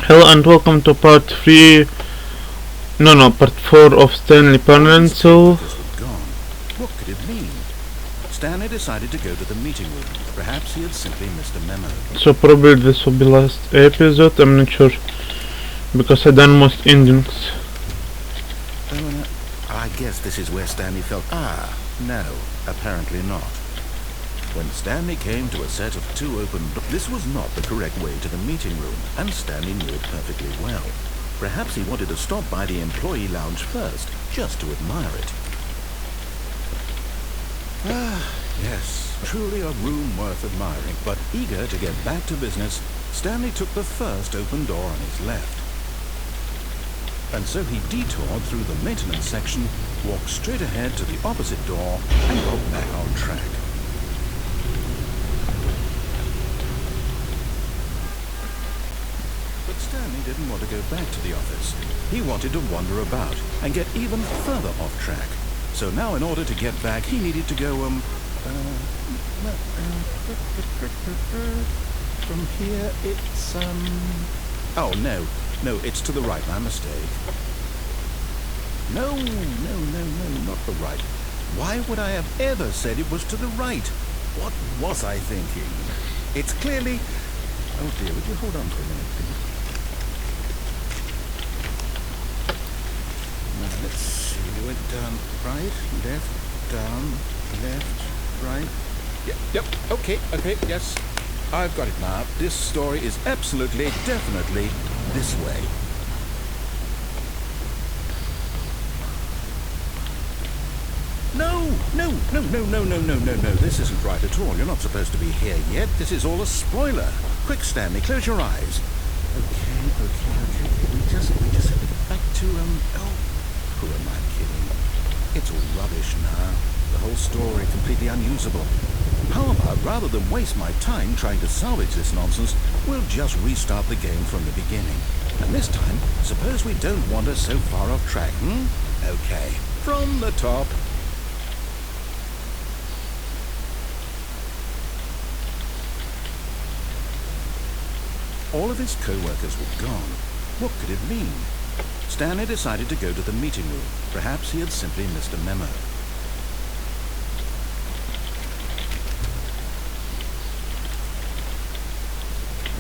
Hello and welcome to part 3, no, part 4 of Stanley Permanent Soul. Were gone. What could it mean? Stanley decided to go to the meeting room. Perhaps he had simply missed a memo. So probably this will be last episode, I'm not sure, because I done most endings. I guess this is where Stanley felt... no, apparently not. When Stanley came to a set of 2 open doors, this was not the correct way to the meeting room, and Stanley knew it perfectly well. Perhaps he wanted to stop by the employee lounge first, just to admire it. Yes, truly a room worth admiring, but eager to get back to business, Stanley took the first open door on his left. And so he detoured through the maintenance section, walked straight ahead to the opposite door, and got back on track. But Stanley didn't want to go back to the office. He wanted to wander about and get even further off track. So now in order to get back, he needed to go, from here it's, oh, no, it's to the right, my mistake. No, not the right. Why would I have ever said it was to the right? What was I thinking? It's clearly... Oh dear, would you hold on for a minute, please? Now, let's see, we went down right, left, down, left, right. Yep, okay, yes. I've got it now. This story is absolutely, definitely this way. No. This isn't right at all. You're not supposed to be here yet. This is all a spoiler. Quick, Stanley, close your eyes. Okay. We just have to get back to, who am I kidding? It's all rubbish now. The whole story completely unusable. How about, rather than waste my time trying to salvage this nonsense, we'll just restart the game from the beginning. And this time, suppose we don't wander so far off track, Okay, from the top. All of his co-workers were gone. What could it mean? Stanley decided to go to the meeting room. Perhaps he had simply missed a memo.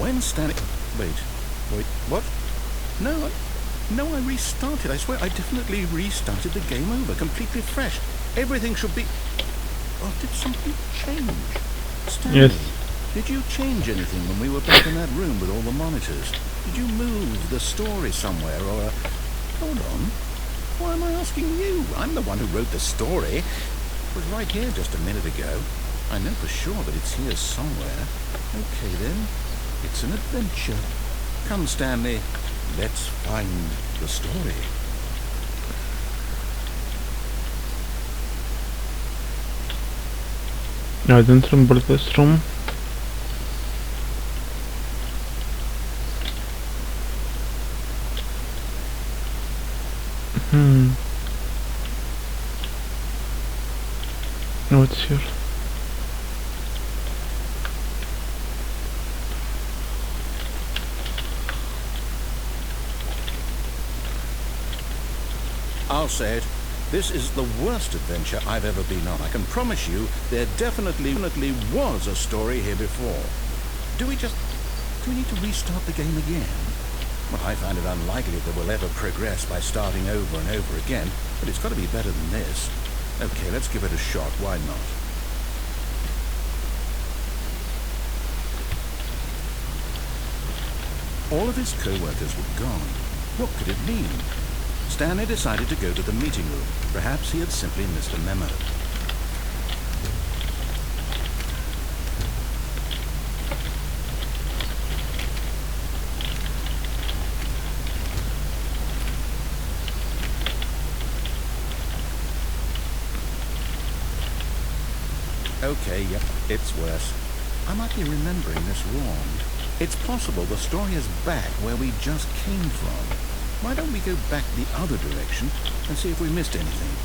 When Stanley... Wait, what? No, I restarted. I swear I definitely restarted the game over, completely fresh. Everything should be... Oh, did something change? Stanley, Yes. Did you change anything when we were back in that room with all the monitors? Did you move the story somewhere, or... Hold on. Why am I asking you? I'm the one who wrote the story. It was right here just a minute ago. I know for sure that it's here somewhere. Okay, then. It's an adventure. Come, Stanley. Let's find the story. I don't remember this room. What's here? I'll say it. This is the worst adventure I've ever been on. I can promise you there definitely was a story here before. Do we need to restart the game again? Well, I find it unlikely that we'll ever progress by starting over and over again, but it's got to be better than this. Okay, let's give it a shot. Why not? All of his co-workers were gone. What could it mean? Stanley decided to go to the meeting room. Perhaps he had simply missed a memo. Okay, yep, it's worse. I might be remembering this wrong. It's possible the story is back where we just came from. Why don't we go back the other direction and see if we missed anything?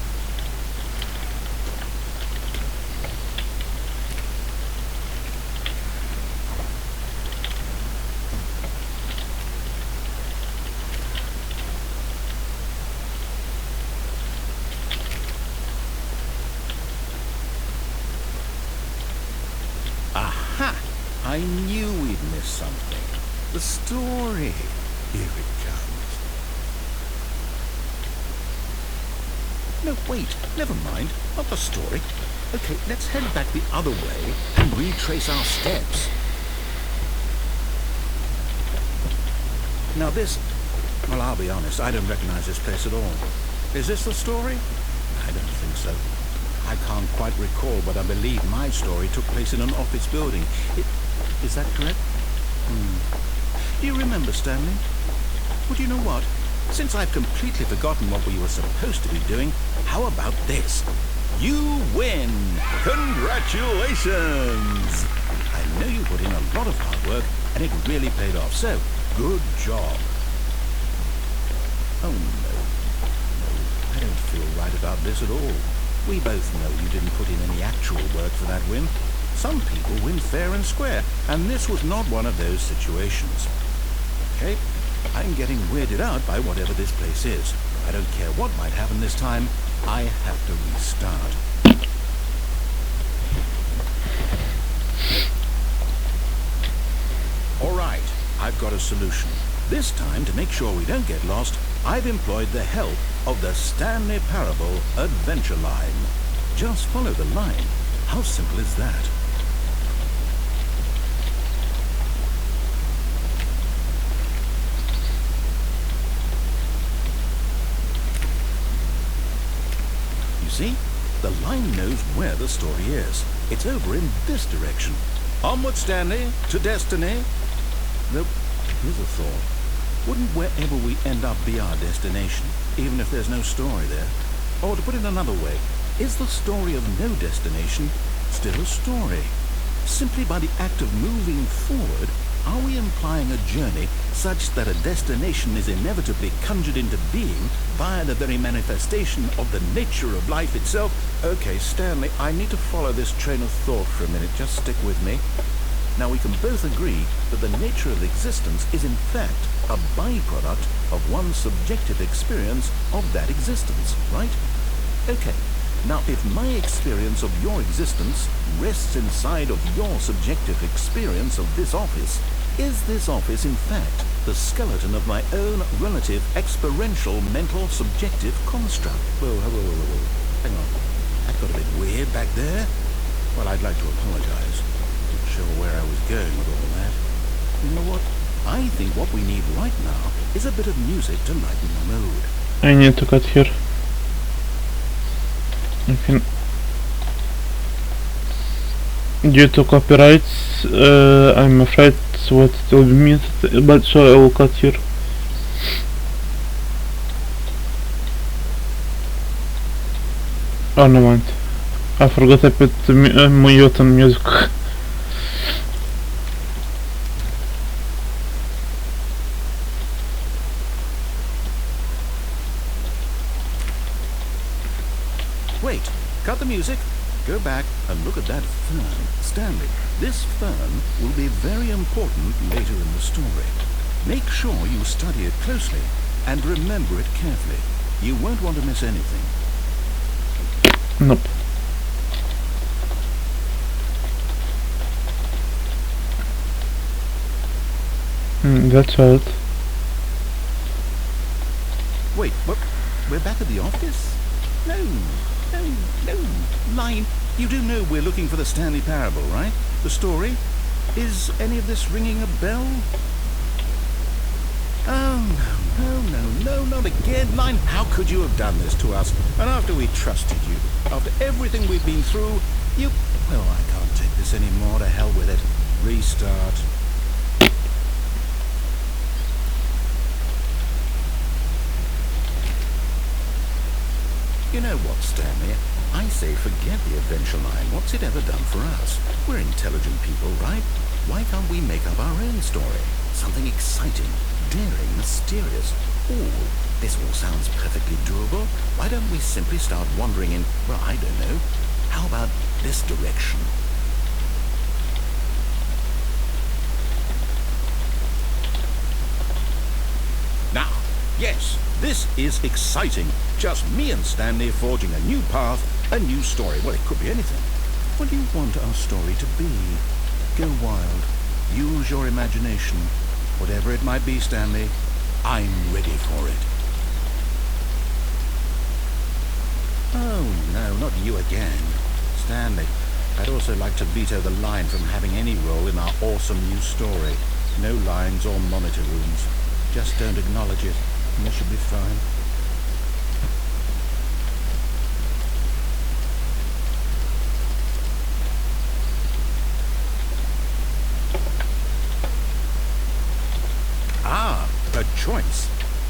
I knew we'd missed something. The story. Here it comes. No, wait. Never mind. Not the story. Okay, let's head back the other way and retrace our steps. Now this... Well, I'll be honest. I don't recognize this place at all. Is this the story? I don't think so. I can't quite recall, but I believe my story took place in an office building. Is that correct? Do you remember, Stanley? Well, you know what? Since I've completely forgotten what we were supposed to be doing, how about this? You win! Congratulations! I know you put in a lot of hard work, and it really paid off, so good job. Oh, no. No, I don't feel right about this at all. We both know you didn't put in any actual work for that win. Some people win fair and square, and this was not one of those situations. Okay, I'm getting weirded out by whatever this place is. I don't care what might happen this time. I have to restart. All right, I've got a solution. This time, to make sure we don't get lost, I've employed the help of the Stanley Parable Adventure Line. Just follow the line. How simple is that? You see? The line knows where the story is. It's over in this direction. Onward, Stanley, to destiny. Nope. Here's a thought. Wouldn't wherever we end up be our destination, even if there's no story there? Or to put it another way, is the story of no destination still a story? Simply by the act of moving forward, are we implying a journey such that a destination is inevitably conjured into being via the very manifestation of the nature of life itself? Okay, Stanley, I need to follow this train of thought for a minute. Just stick with me. Now, we can both agree that the nature of existence is in fact a byproduct of one's subjective experience of that existence, right? Okay, now if my experience of your existence rests inside of your subjective experience of this office, is this office in fact the skeleton of my own relative experiential mental subjective construct? Whoa. Hang on, that got a bit weird back there. Well, I'd like to apologize. Where I was going with all that. You know what? I think what we need right now is a bit of music to lighten the mood. I need to cut here. Okay. Due to copyrights, I'm afraid what it will be missed, but so I will cut here. Oh no, mind. I forgot I put mute on music. Wait, cut the music, go back and look at that fern. Stanley, this fern will be very important later in the story. Make sure you study it closely and remember it carefully. You won't want to miss anything. Nope. That's right. Wait, what? We're back at the office? No. Line, you do know we're looking for the Stanley Parable, right? The story? Is any of this ringing a bell? Oh, no, not again. Line, how could you have done this to us? And after we trusted you, after everything we've been through, you... Oh, I can't take this anymore. To hell with it. Restart. You know what, Stanley? I say forget the adventure line. What's it ever done for us? We're intelligent people, right? Why can't we make up our own story? Something exciting, daring, mysterious. Ooh, this all sounds perfectly doable. Why don't we simply start wandering in, well, I don't know. How about this direction? Now, yes, this is exciting. Just me and Stanley forging a new path, a new story. Well, it could be anything. What do you want our story to be? Go wild, Use your imagination. Whatever it might be, Stanley, I'm ready for it. Oh, no, not you again. Stanley, I'd also like to veto the line from having any role in our awesome new story. No lines or monitor rooms. Just don't acknowledge it, and you should be fine. Ah, a choice.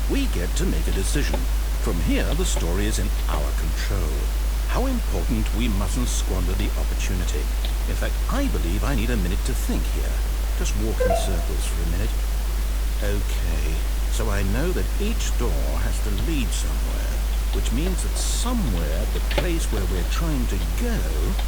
We get to make a decision. From here, the story is in our control. How important we mustn't squander the opportunity. In fact, I believe I need a minute to think here. Just walk in circles for a minute. Okay, so I know that each door has to lead somewhere, which means that somewhere, the place where we're trying to go,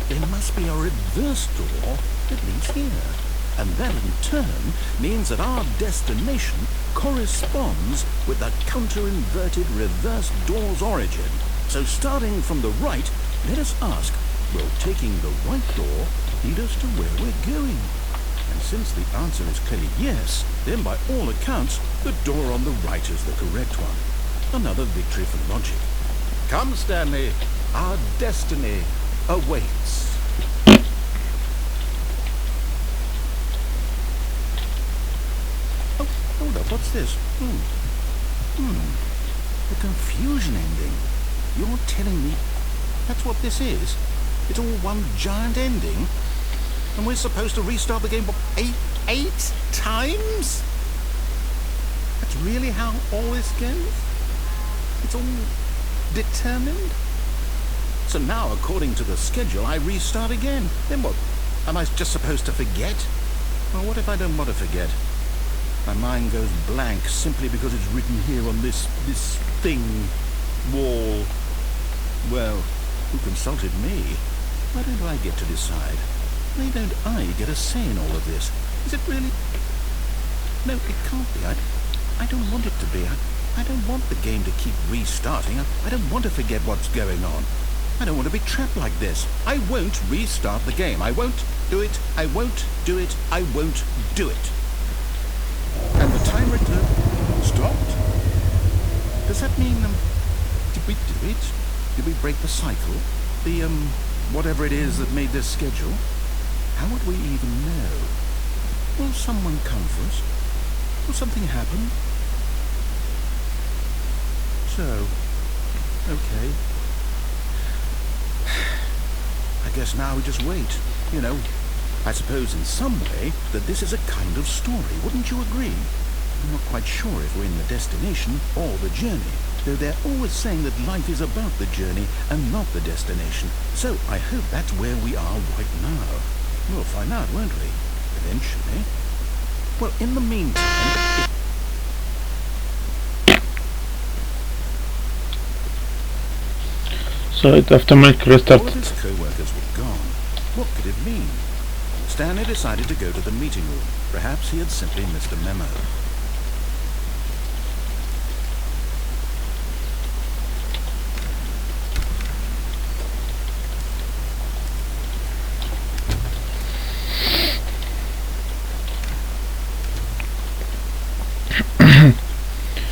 there must be a reverse door that leads here. And that in turn means that our destination corresponds with the counter-inverted reverse door's origin. So starting from the right, let us ask, will taking the right door lead us to where we're going? And since the answer is clearly yes, then by all accounts, the door on the right is the correct one. Another victory for logic. Come, Stanley, our destiny awaits. Oh, hold up, what's this? The confusion ending. You're telling me that's what this is? It's all one giant ending? And we're supposed to restart the game eight times? That's really how all this goes? It's all determined? So now, according to the schedule, I restart again. Then what? Am I just supposed to forget? Well, what if I don't want to forget? My mind goes blank simply because it's written here on this thing, wall. Well, who consulted me? Why don't I get to decide? Why don't I get a say in all of this? Is it really? No, it can't be. I don't want it to be. I don't want the game to keep restarting. I don't want to forget what's going on. I don't want to be trapped like this. I won't restart the game. I won't do it. I won't do it. I won't do it. And the timer stopped. Does that mean, did we do it? Did we break the cycle? The, whatever it is that made this schedule? How would we even know? Will someone come for us? Will something happen? So, okay. I guess now we just wait, you know. I suppose in some way that this is a kind of story, wouldn't you agree? I'm not quite sure if we're in the destination or the journey, though they're always saying that life is about the journey and not the destination. So I hope that's where we are right now. We'll find out, won't we? Eventually. Well, in the meantime... So it automatically all of restarted. his co-workers were gone. What could it mean? Stanley decided to go to the meeting room. Perhaps he had simply missed a memo.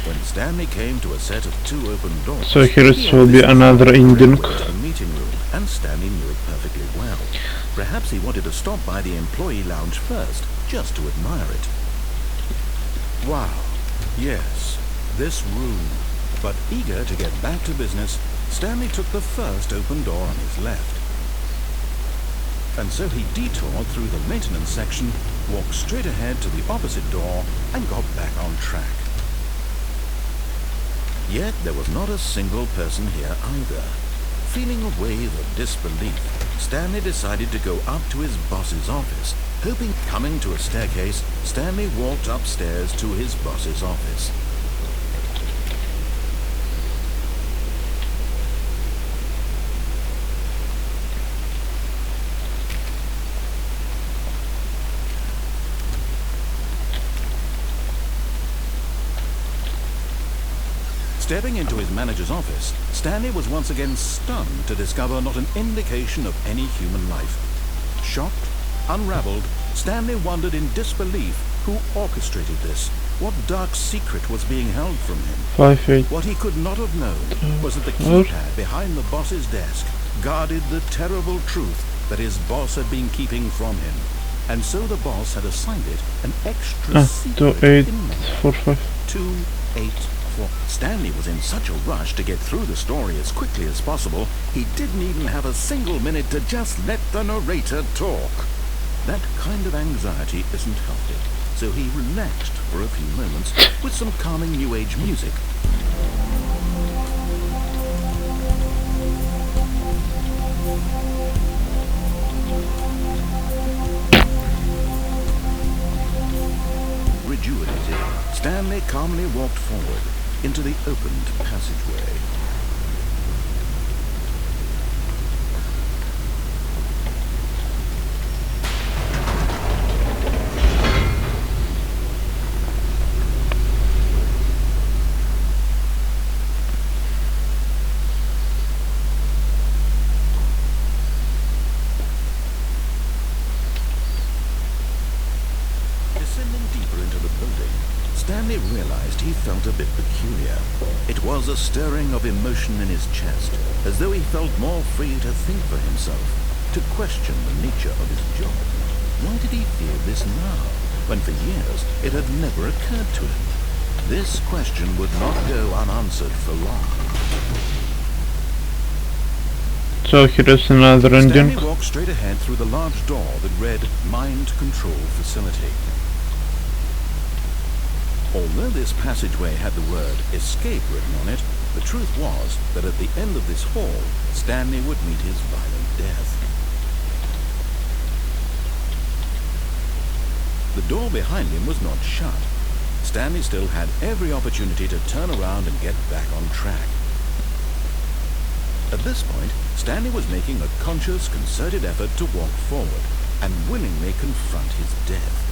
When Stanley came to a set of two open doors, So here he it will be obviously another thought he ending. went to the meeting room, and Stanley knew it perfectly well. Perhaps he wanted to stop by the employee lounge first, just to admire it. Wow, yes, this room. But eager to get back to business, Stanley took the first open door on his left. And so he detoured through the maintenance section, walked straight ahead to the opposite door, and got back on track. Yet there was not a single person here either. Feeling a wave of disbelief, Stanley decided to go up to his boss's office. Hoping, coming to a staircase, Stanley walked upstairs to his boss's office. Stepping into his manager's office, Stanley was once again stunned to discover not an indication of any human life. Shocked, unraveled, Stanley wondered in disbelief who orchestrated this. What dark secret was being held from him? 5-8. What he could not have known was that the keypad behind the boss's desk guarded the terrible truth that his boss had been keeping from him. And so the boss had assigned it an extra secret 2845. 284. Stanley was in such a rush to get through the story as quickly as possible, he didn't even have a single minute to just let the narrator talk. That kind of anxiety isn't healthy, so he relaxed for a few moments with some calming New Age music. Rejuvenated, Stanley calmly walked forward into the opened passageway. Descending deeper into the building, Stanley realized he felt a bit peculiar. It was a stirring of emotion in his chest, as though he felt more free to think for himself, to question the nature of his job. Why did he feel this now, when for years it had never occurred to him? This question would not go unanswered for long. So here is another ending. Stanley walked straight ahead through the large door that read Mind Control Facility. Although this passageway had the word escape written on it, the truth was that at the end of this hall, Stanley would meet his violent death. The door behind him was not shut. Stanley still had every opportunity to turn around and get back on track. At this point, Stanley was making a conscious, concerted effort to walk forward and willingly confront his death.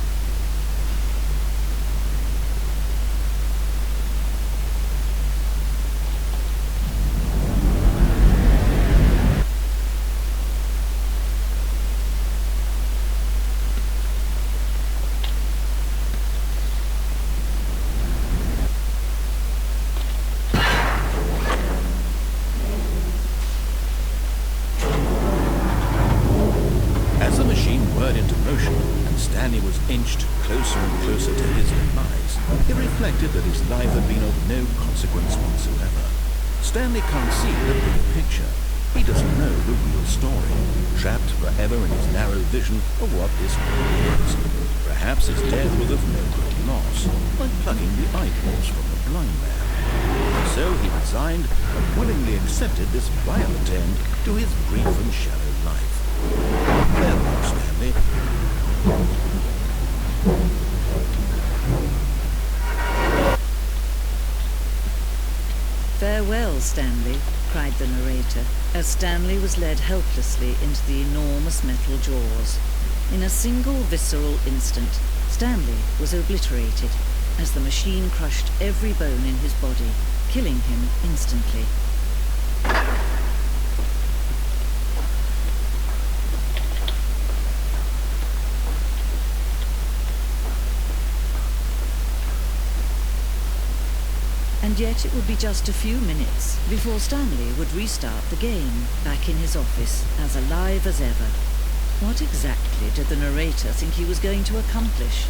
Stanley was inched closer and closer to his demise. He reflected that his life had been of no consequence whatsoever. Stanley can't see the big picture. He doesn't know the real story, trapped forever in his narrow vision of what this world is. Perhaps his death was of no great loss, like plucking the eyeballs from the blind man. And so he resigned and willingly accepted this violent end to his brief and shallow life. Farewell, Stanley. "Farewell, Stanley," cried the narrator, as Stanley was led helplessly into the enormous metal jaws. In a single visceral instant, Stanley was obliterated, as the machine crushed every bone in his body, killing him instantly. And yet it would be just a few minutes before Stanley would restart the game, back in his office, as alive as ever. What exactly did the narrator think he was going to accomplish?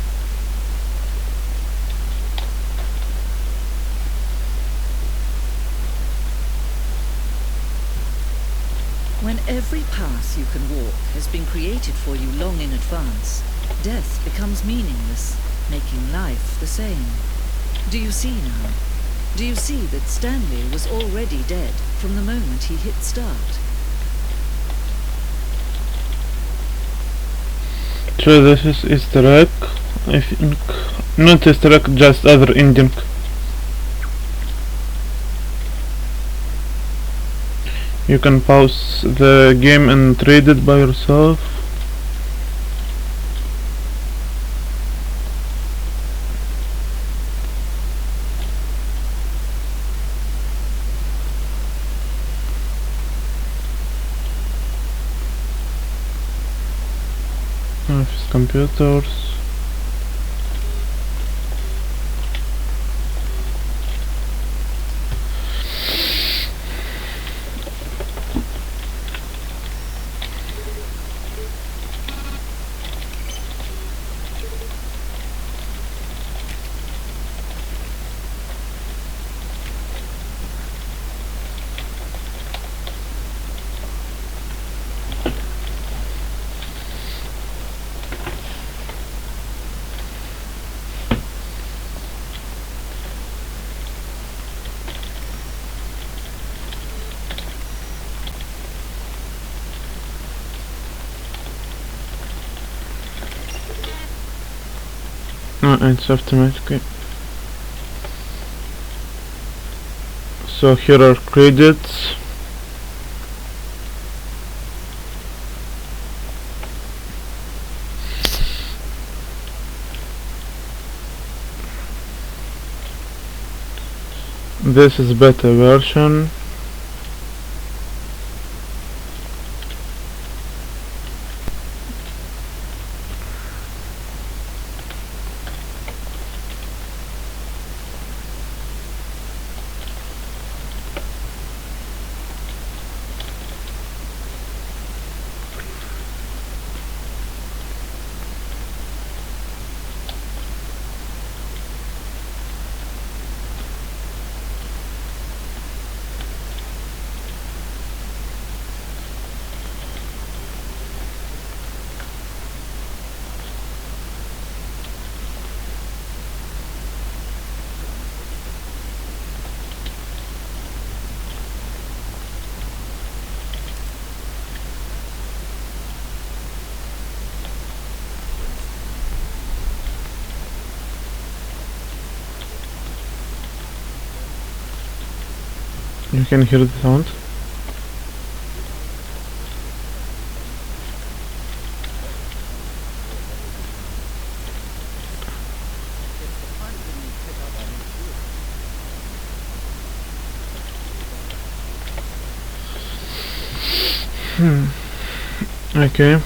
When every path you can walk has been created for you long in advance, death becomes meaningless, making life the same. Do you see now? Do you see that Stanley was already dead from the moment he hit start? So this is Easter egg, I think. Not Easter egg, just other ending. You can pause the game and read it by yourself. computers. No, it's automatically. So here are credits. This is beta version. You can hear the sound. Okay.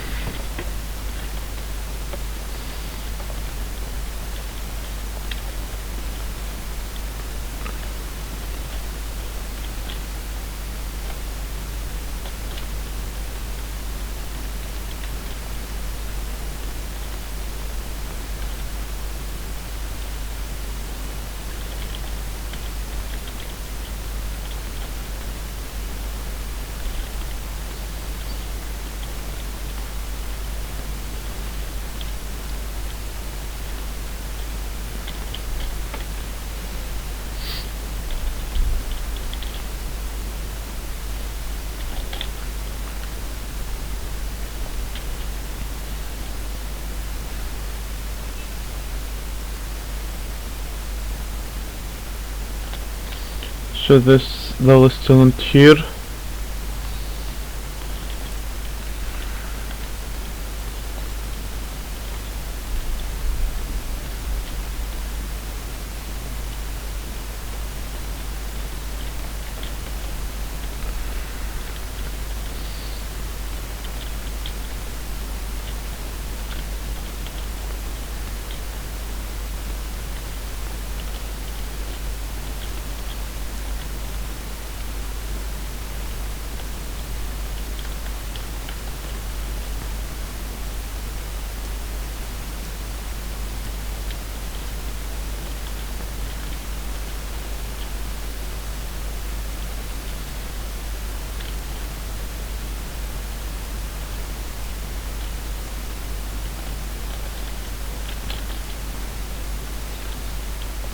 So this the list isn't here.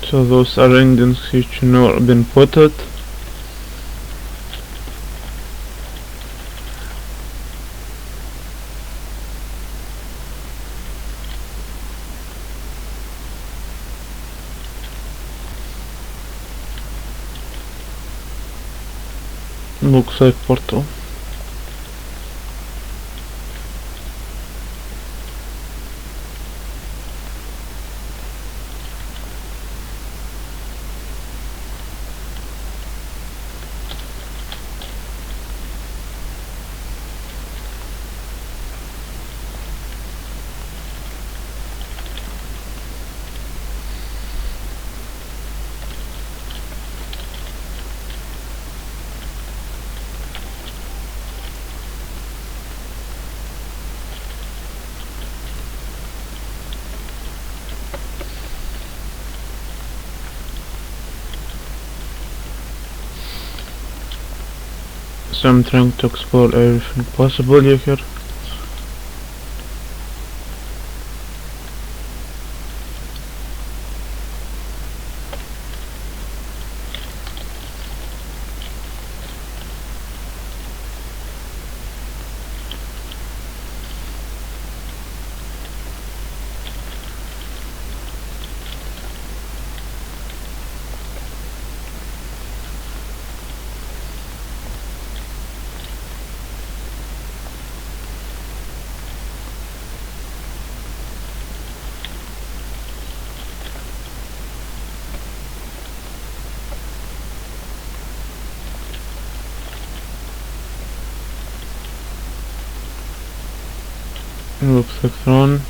So those are indents which not been putted. Looks like portal. So I'm trying to explore everything possible here. Looks like Tron.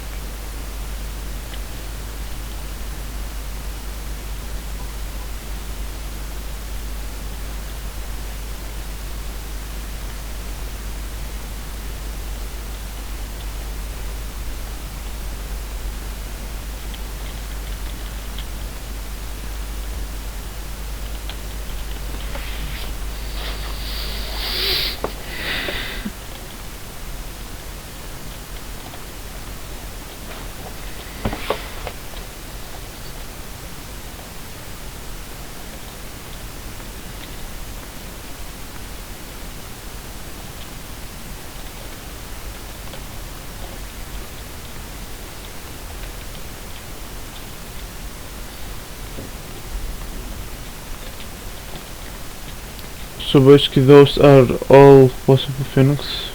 So basically those are all possible things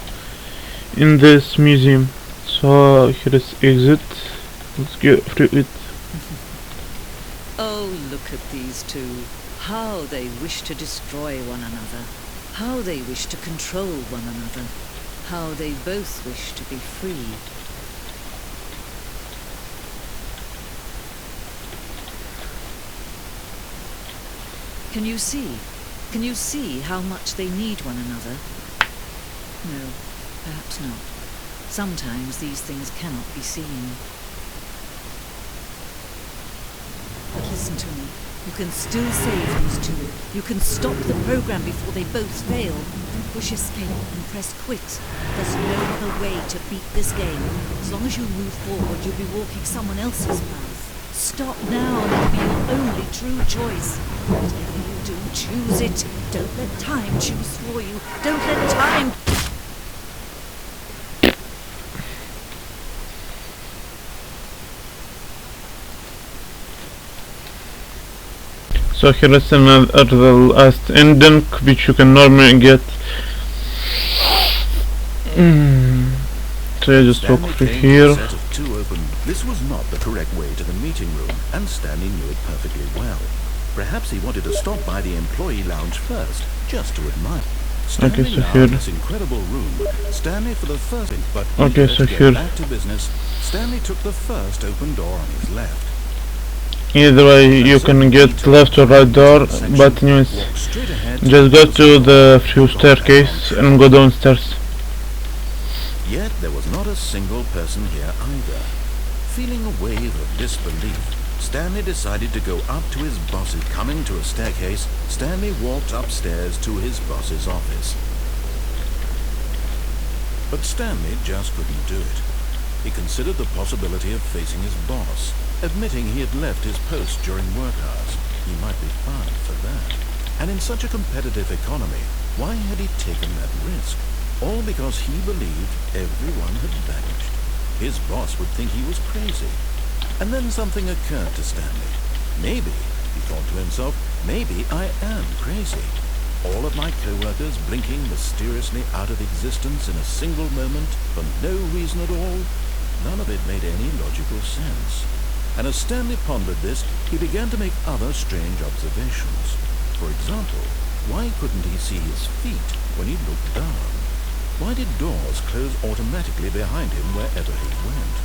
in this museum. So here is exit. Let's get through it. Oh, look at these two. How they wish to destroy one another. How they wish to control one another. How they both wish to be free. Can you see? Can you see how much they need one another? No, perhaps not. Sometimes these things cannot be seen. But listen to me. You can still save these two. You can stop the program before they both fail. Push escape and press quit. There's no other way to beat this game. As long as you move forward, you'll be walking someone else's path. Stop now and it'll be your only true choice. Whatever you do, choose it. Don't let time choose for you. Don't let time... So here is another the last ending which you can normally get. So I just walk through here. Set of two open. This was not the correct way to the meeting room, and Stanley knew it perfectly well. Perhaps he wanted to stop by the employee lounge first, just to admire. Okay, so Now here. in this incredible room, Stanley for the first, but Okay, so to get here. back to business, Stanley took the first open door on his left. Either way you can get left or right door, but anyways, Walk straight ahead just go to the few staircase and go downstairs. Yet there was not a single person here either. Feeling a wave of disbelief, Stanley decided to go up to his boss's. Coming to a staircase, Stanley walked upstairs to his boss's office. But Stanley just couldn't do it. He considered the possibility of facing his boss, admitting he had left his post during work hours. He might be fined for that. And in such a competitive economy, why had he taken that risk? All because he believed everyone had vanished. His boss would think he was crazy. And then something occurred to Stanley. Maybe, he thought to himself, maybe I am crazy. All of my co-workers blinking mysteriously out of existence in a single moment for no reason at all. None of it made any logical sense. And as Stanley pondered this, he began to make other strange observations. For example, why couldn't he see his feet when he looked down? Why did doors close automatically behind him wherever he went?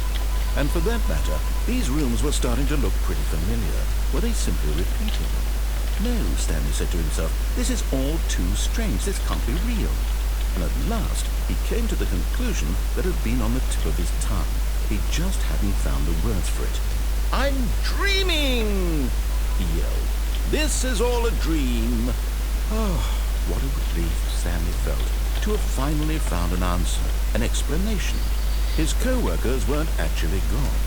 And for that matter, these rooms were starting to look pretty familiar. Were they simply repeating? No, Stanley said to himself, this is all too strange. This can't be real. And at last, he came to the conclusion that had been on the tip of his tongue. He just hadn't found the words for it. I'm dreaming, he yelled. This is all a dream. Oh, what a relief. Stanley felt, to have finally found an answer, an explanation. His co-workers weren't actually gone.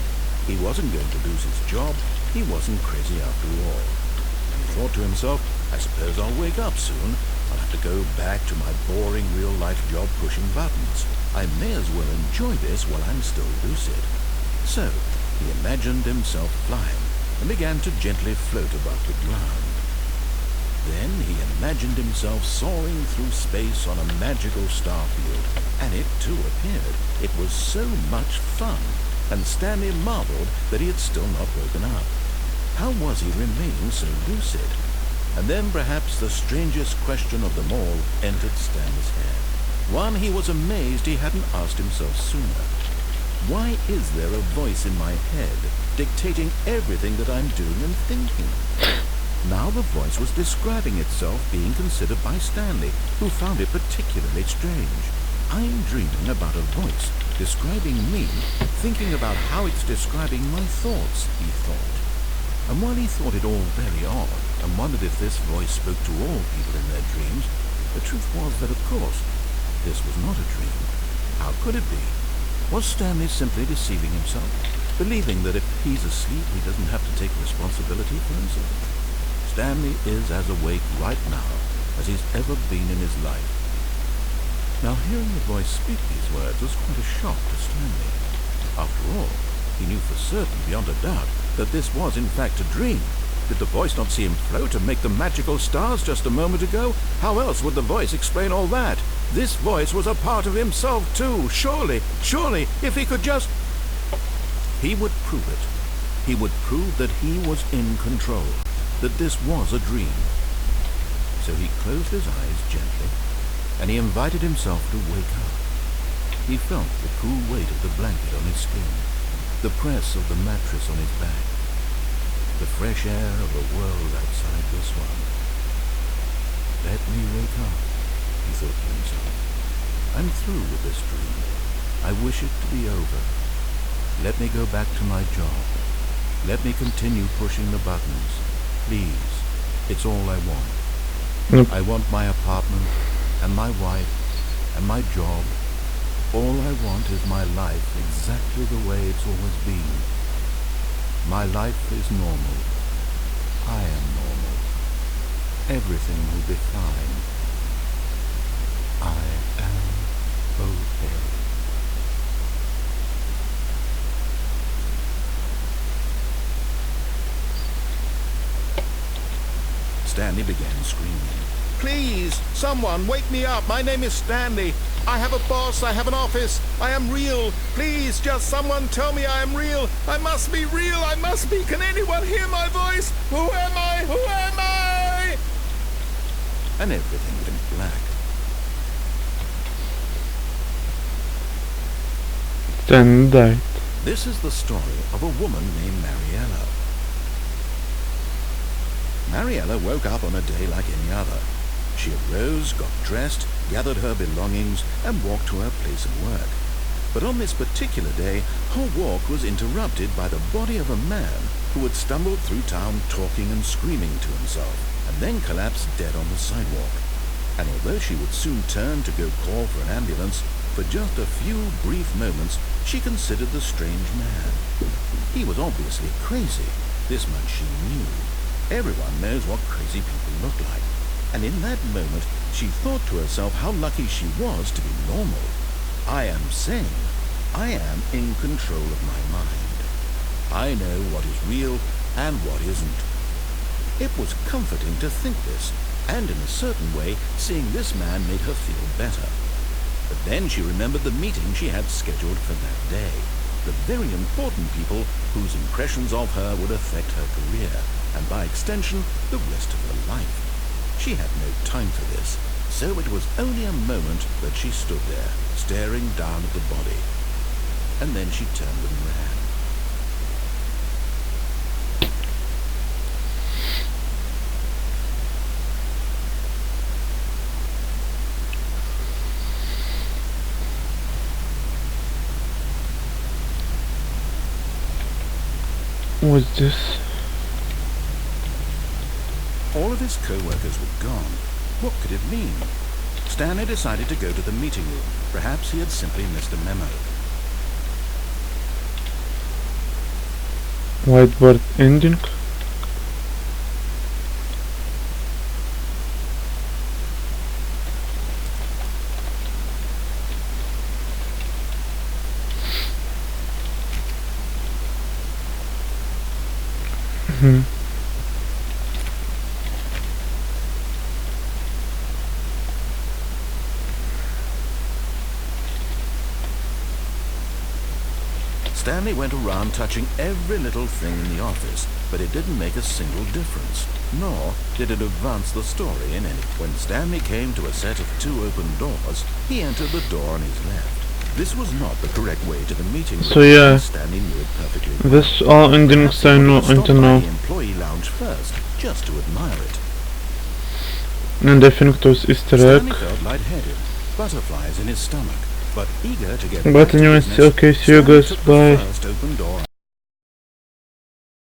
He wasn't going to lose his job. He wasn't crazy after all. He thought to himself, I suppose I'll wake up soon. I'll have to go back to my boring real-life job pushing buttons. I may as well enjoy this while I'm still lucid. So, he imagined himself flying and began to gently float above the ground. Then he imagined himself soaring through space on a magical star field, and it too appeared. It was so much fun, and Stanley marveled that he had still not woken up. How was he remaining so lucid? And then perhaps the strangest question of them all entered Stanley's head. One he was amazed he hadn't asked himself sooner. Why is there a voice in my head dictating everything that I'm doing and thinking? Now the voice was describing itself being considered by Stanley, who found it particularly strange. I'm dreaming about a voice describing me, thinking about how it's describing my thoughts, he thought. And while he thought it all very odd, and wondered if this voice spoke to all people in their dreams, the truth was that, of course, this was not a dream. How could it be? Was Stanley simply deceiving himself, believing that if he's asleep he doesn't have to take responsibility for himself? Stanley is as awake right now as he's ever been in his life. Now hearing the voice speak these words was quite a shock to Stanley. After all, he knew for certain, beyond a doubt, that this was in fact a dream. Did the voice not see him float and make the magical stars just a moment ago? How else would the voice explain all that? This voice was a part of himself too. Surely, if he could just... He would prove it. He would prove that he was in control, that this was a dream. So he closed his eyes gently, and he invited himself to wake up. He felt the cool weight of the blanket on his skin, the press of the mattress on his back, the fresh air of the world outside this one. Let me wake up, he thought to himself. I'm through with this dream. I wish it to be over. Let me go back to my job. Let me continue pushing the buttons. Please, it's all I want. Nope. I want my apartment, and my wife, and my job. All I want is my life exactly the way it's always been. My life is normal. I am normal. Everything will be fine. I am okay. Stanley began screaming. Please, someone, wake me up. My name is Stanley. I have a boss. I have an office. I am real. Please, just someone tell me I am real. I must be real. I must be. Can anyone hear my voice? Who am I? Who am I? And everything went black. Then died. This is the story of a woman named Mariella. Mariella woke up on a day like any other. She arose, got dressed, gathered her belongings, and walked to her place of work. But on this particular day, her walk was interrupted by the body of a man who had stumbled through town talking and screaming to himself, and then collapsed dead on the sidewalk. And although she would soon turn to go call for an ambulance, for just a few brief moments she considered the strange man. He was obviously crazy. This much she knew. Everyone knows what crazy people look like. And in that moment, she thought to herself how lucky she was to be normal. I am sane. I am in control of my mind. I know what is real and what isn't. It was comforting to think this, and in a certain way, seeing this man made her feel better. But then she remembered the meeting she had scheduled for that day. The very important people whose impressions of her would affect her career, and by extension, the rest of her life. She had no time for this, so it was only a moment that she stood there, staring down at the body. And then she turned and ran. What's this? All of his co-workers were gone. What could it mean? Stanley decided to go to the meeting room. Perhaps he had simply missed a memo. Whiteboard ending. Stanley went around touching every little thing in the office, but it didn't make a single difference, nor did it advance the story in any. When Stanley came to a set of 2 open doors, he entered the door on his left. This was not the correct way to the meeting room. So yeah, Stanley knew it perfectly well. this all endings I know Stop to by know, the employee lounge first, just to admire it. and I think it was Easter egg. Stanley felt lightheaded, butterflies in his stomach, but eager to get But back to anyways, business, okay, see you Stanley guys, took the bye. first open door